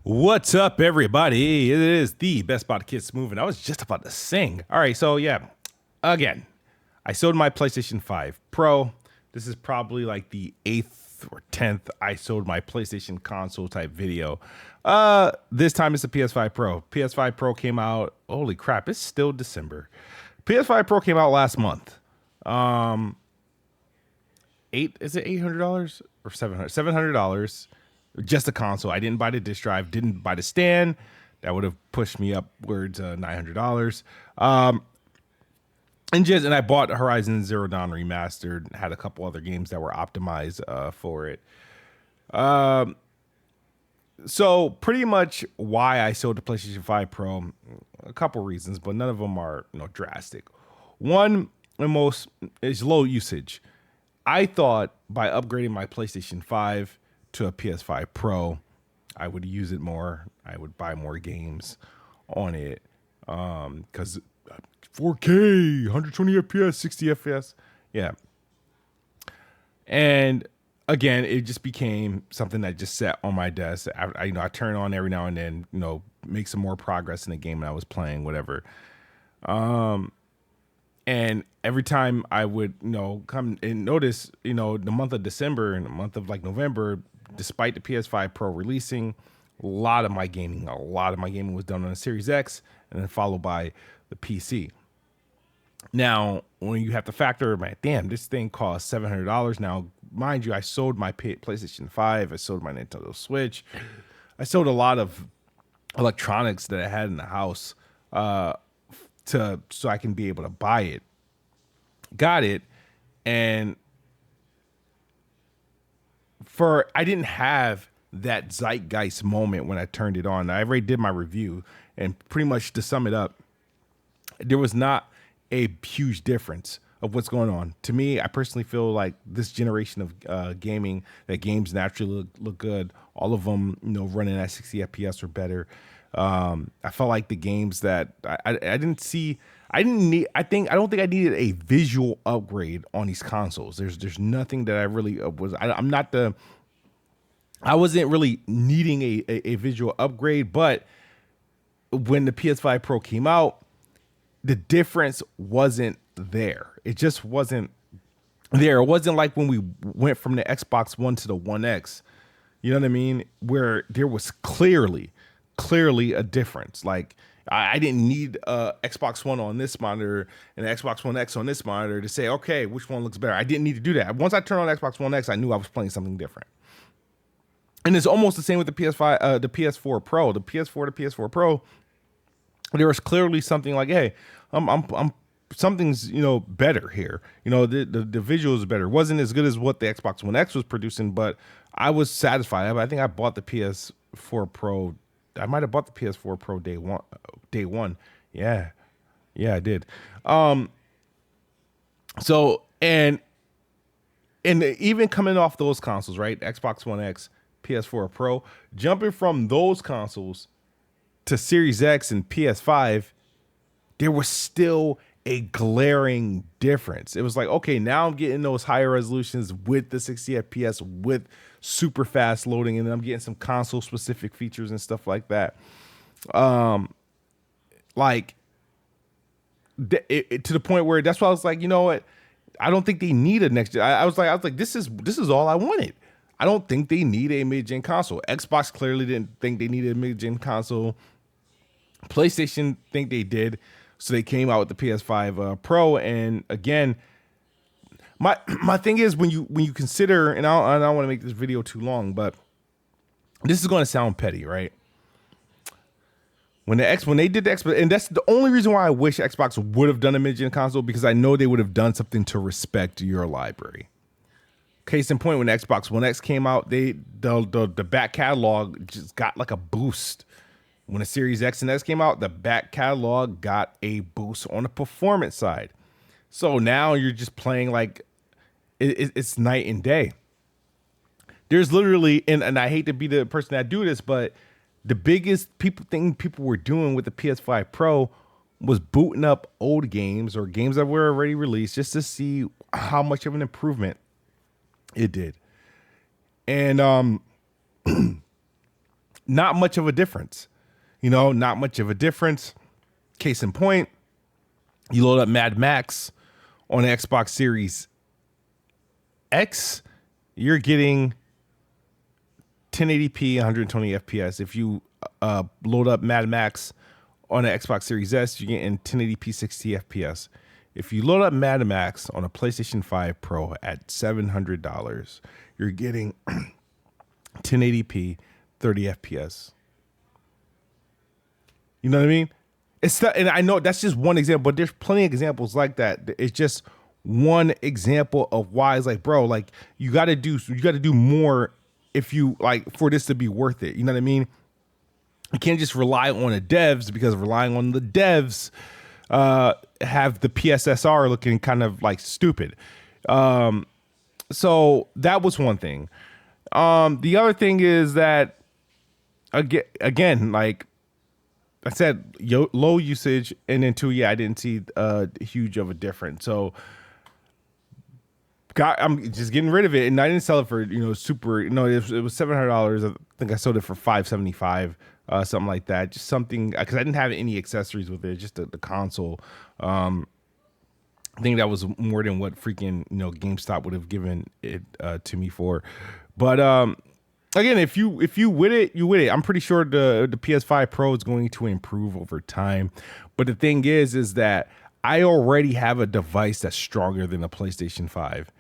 What's up, everybody? It is the Best Spot Kids Moving. I was just about to sing. All right, so yeah, again, I sold my PlayStation 5 Pro. This is probably like the 8th or 10th I sold my PlayStation console type video. This time it's the PS5 Pro. PS5 Pro came out, holy crap, it's still December. PS5 Pro came out last month. Is it $800 or $700? $700. Just the console. I didn't buy the disc drive, didn't buy the stand. That would have pushed me upwards $900. And I bought Horizon Zero Dawn Remastered. Had a couple other games that were optimized for it. So pretty much why I sold the PlayStation 5 Pro, a couple reasons, but none of them are drastic. One, and most is low usage. I thought by upgrading my PlayStation 5 to a PS5 Pro, I would use it more. I would buy more games on it because 4K, 120 FPS, 60 FPS, yeah. And again, it just became something that just sat on my desk. I turn on every now and then, make some more progress in the game that I was playing, whatever. And every time I would, come and notice, the month of December and the month of November, despite the PS5 Pro releasing, a lot of my gaming was done on the Series X and then followed by the PC. Now, when you have to factor, damn, this thing costs $700. Now, mind you, I sold my PlayStation 5. I sold my Nintendo Switch. I sold a lot of electronics that I had in the house so I can be able to buy it. Got it. And I didn't have that zeitgeist moment when I turned it on. I already did my review, and pretty much to sum it up, there was not a huge difference of what's going on. To me, I personally feel like this generation of gaming, that games naturally look good. All of them, running at 60 FPS or better. I felt like the games that I don't think I needed a visual upgrade on these consoles. There's nothing that I really I wasn't really needing a visual upgrade, but when the PS5 Pro came out, the difference wasn't there. It just wasn't there. It wasn't like when we went from the Xbox One to the One X. You know what I mean? Where there was clearly a difference. Like I didn't need Xbox One on this monitor and Xbox One X on this monitor to say, okay, which one looks better. I didn't need to do that. Once I turned on Xbox One X, I knew I was playing something different. And it's almost the same with the PS5, the PS4 Pro, the PS4 Pro. There was clearly something like, hey, I'm something's better here. The visuals are better. It wasn't as good as what the Xbox One X was producing, but I was satisfied. I think I bought the PS4 Pro. I might have bought the PS4 Pro day one. Yeah, I did. So and even coming off those consoles, right? Xbox One X, PS4 Pro, jumping from those consoles to Series X and PS5, there was still a glaring difference. It was like, okay, now I'm getting those higher resolutions with the 60 FPS, with super fast loading, and I'm getting some console specific features and stuff like that. To the point where that's why I was like, you know what? I don't think they need a next gen. I was like, this is all I wanted. I don't think they need a mid-gen console. Xbox clearly didn't think they needed a mid-gen console. PlayStation think they did, so they came out with the PS5 Pro. And again, my thing is when you consider, and I don't want to make this video too long, but this is going to sound petty, right? When they did the Xbox, and that's the only reason why I wish Xbox would have done a mid-gen console, because I know they would have done something to respect your library. Case in point, when the Xbox One X came out, the back catalog just got like a boost. When the Series X and X came out, the back catalog got a boost on the performance side. So now you're just playing like it's night and day. There's literally, and I hate to be the person that do this, but the biggest thing people were doing with the PS5 Pro was booting up old games or games that were already released just to see how much of an improvement it did. And not much of a difference. Not much of a difference. Case in point, you load up Mad Max on the Xbox Series X, you're getting 1080p, 120 FPS. If you load up Mad Max on the Xbox Series S, you're getting 1080p, 60 FPS. If you load up Mad Max on a PlayStation 5 Pro at $700, you're getting 1080p, 30 FPS. You know what I mean? And I know that's just one example, but there's plenty of examples like that. It's just one example of why it's like, bro, like you got to do more if you like for this to be worth it. You know what I mean? You can't just rely on the devs, because relying on the devs have the PSSR looking kind of like stupid. So that was one thing. The other thing is that again, like I said, low usage, and then two, I didn't see huge of a difference. So I'm just getting rid of it, and I didn't sell it for super. It was $700. I think I sold it for $575, something like that. Just something, because I didn't have any accessories with it, just the console. I think that was more than what freaking GameStop would have given it to me for. But again, if you with it, you with it. I'm pretty sure the PS5 Pro is going to improve over time. But the thing is that I already have a device that's stronger than the PlayStation 5.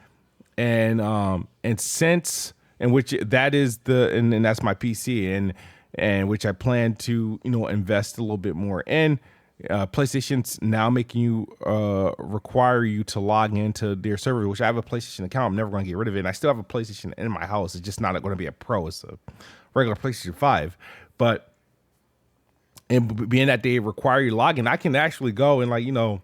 And since, and which that is and that's my PC, and which I plan to invest a little bit more in. PlayStation's now making you require you to log into their server, which I have a PlayStation account. I'm never going to get rid of it. And I still have a PlayStation in my house. It's just not going to be a Pro. It's a regular PlayStation 5. But and being that they require you to log in, I can actually go and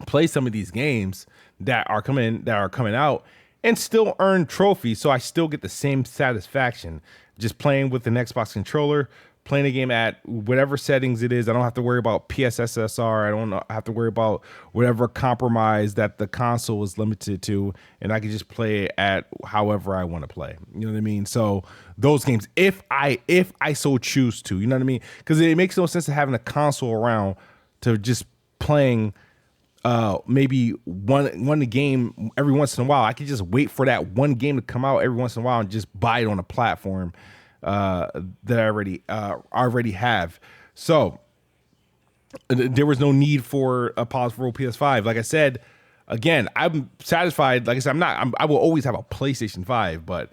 play some of these games that are coming out and still earn trophies. So I still get the same satisfaction just playing with an Xbox controller, playing a game at whatever settings it is. I don't have to worry about PSSR. I don't have to worry about whatever compromise that the console is limited to, and I can just play it at however I want to play. You know what I mean? So those games, if I so choose to, you know what I mean? Because it makes no sense to having a console around to just playing maybe one game every once in a while. I could just wait for that one game to come out every once in a while and just buy it on a platform that I already have. So there was no need for a powerful PS5. Like I said, again, I'm satisfied. Like I said, I will always have a PlayStation 5, but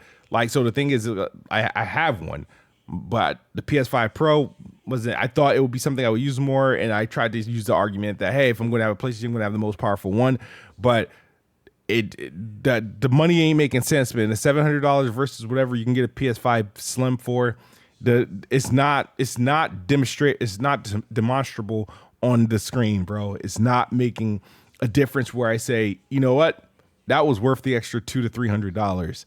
so the thing is, I have one, but the PS5 Pro I thought it would be something I would use more, and I tried to use the argument that, hey, if I'm going to have a PlayStation, I'm going to have the most powerful one, but the money ain't making sense, man. The $700 versus whatever you can get a PS5 Slim for, it's not demonstrable on the screen, bro. It's not making a difference where I say, you know what, that was worth the extra $200 to $300.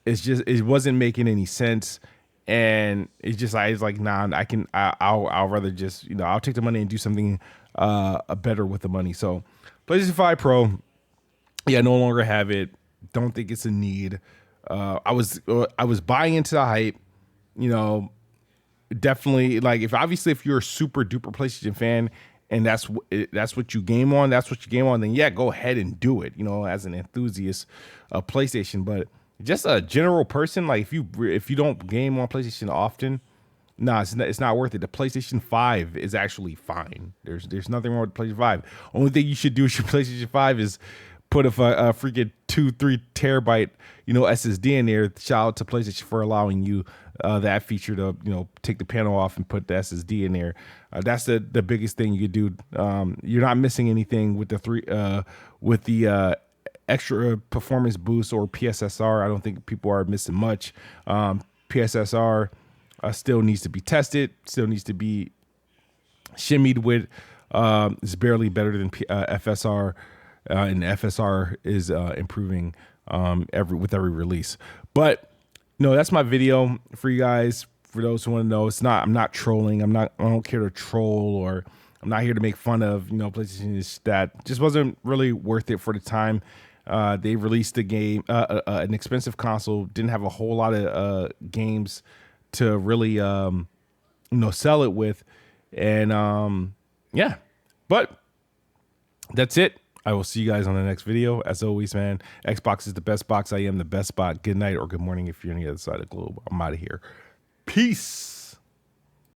It wasn't making any sense. And it's just like, nah, I'll rather just, I'll take the money and do something better with the money. So PlayStation 5 Pro, no longer have it. Don't think it's a need. I was buying into the hype, definitely. Like if you're a super duper PlayStation fan and that's what you game on, then go ahead and do it, as an enthusiast of PlayStation. But just a general person, like if you don't game on PlayStation often, it's not worth it. The PlayStation 5 is actually fine. There's nothing wrong with the PlayStation 5. Only thing you should do with your PlayStation 5 is put a freaking 2-3 terabyte SSD in there. Shout out to PlayStation for allowing you that feature to take the panel off and put the SSD in there. That's the biggest thing you could do. You're not missing anything with the extra performance boost or PSSR. I don't think people are missing much. PSSR still needs to be tested, still needs to be shimmied with. It's barely better than FSR, and FSR is improving with every release. But that's my video for you guys. For those who want to know, I'm not trolling. I don't care to troll, or I'm not here to make fun of PlayStation. That just wasn't really worth it for the time. They released a game, an expensive console, didn't have a whole lot of games to really sell it with. And yeah, but that's it. I will see you guys on the next video. As always, man, Xbox is the best box. I am the best spot. Good night or good morning if you're on the other side of the globe. I'm out of here. Peace.